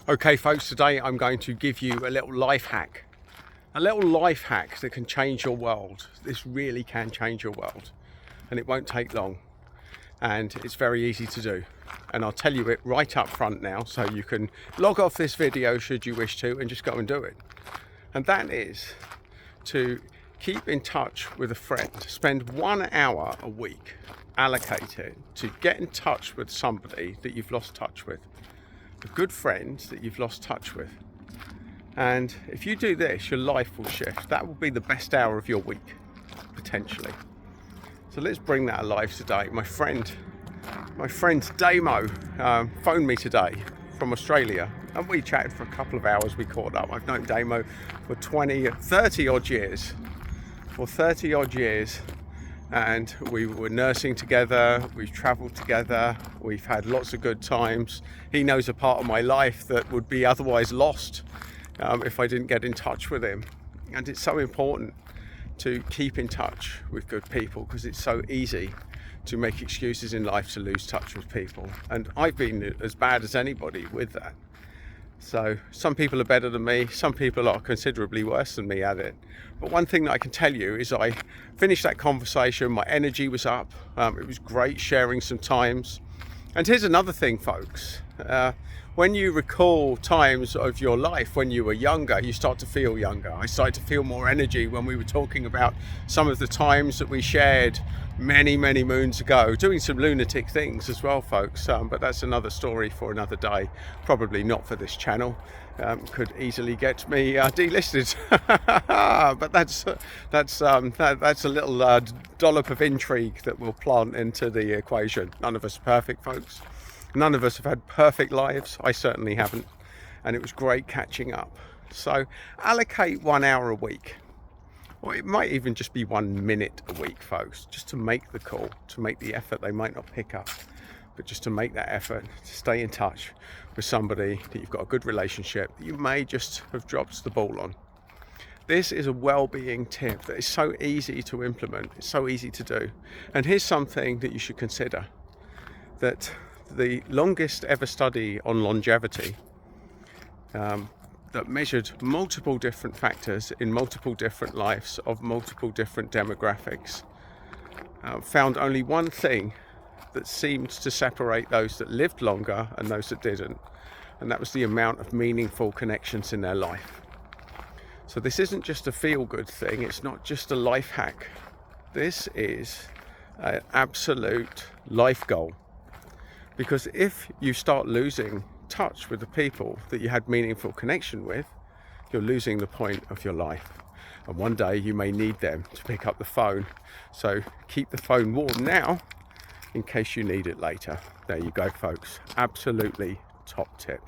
Okay folks, today I'm going to give you a little life hack. A little life hack that can change your world. This really can change your world. And it won't take long. And it's very easy to do. And I'll tell you it right up front now, so you can log off this video should you wish to and just go and do it. And that is to keep in touch with a friend. Spend 1 hour a week, allocate it to get in touch with somebody that you've lost touch with. A good friend that you've lost touch with. And if you do this, your life will shift. That will be the best hour of your week, potentially. So let's bring that alive today. My friend Damo phoned me today from Australia, and we chatted for a couple of hours. We caught up. I've known Damo for 30 odd years. And we were nursing together, we've travelled together, we've had lots of good times. He knows a part of my life that would be otherwise lost if I didn't get in touch with him. And it's so important to keep in touch with good people, because it's so easy to make excuses in life to lose touch with people. And I've been as bad as anybody with that. So some people are better than me, some people are considerably worse than me at it. But one thing that I can tell you is I finished that conversation, my energy was up, it was great sharing some times. And here's another thing, folks. When you recall times of your life when you were younger, you start to feel younger. I started to feel more energy when we were talking about some of the times that we shared many moons ago, doing some lunatic things as well, folks, but that's another story for another day, probably not for this channel. Could easily get me delisted. But that's a little dollop of intrigue that we'll plant into the equation. None of us are perfect, folks. None of us have had perfect lives. I certainly haven't. And it was great catching up. So allocate 1 hour a week. Or it might even just be 1 minute a week, folks, just to make the call, to make the effort. They might not pick up, but just to make that effort, to stay in touch with somebody that you've got a good relationship, that you may just have dropped the ball on. This is a well-being tip that is so easy to implement. It's so easy to do. And here's something that you should consider, that the longest ever study on longevity that measured multiple different factors in multiple different lives of multiple different demographics found only one thing that seemed to separate those that lived longer and those that didn't, and that was the amount of meaningful connections in their life. So this isn't just a feel-good thing, it's not just a life hack. This is an absolute life goal. Because if you start losing touch with the people that you had meaningful connection with, you're losing the point of your life. And one day you may need them to pick up the phone. So keep the phone warm now in case you need it later. There you go, folks. Absolutely top tip.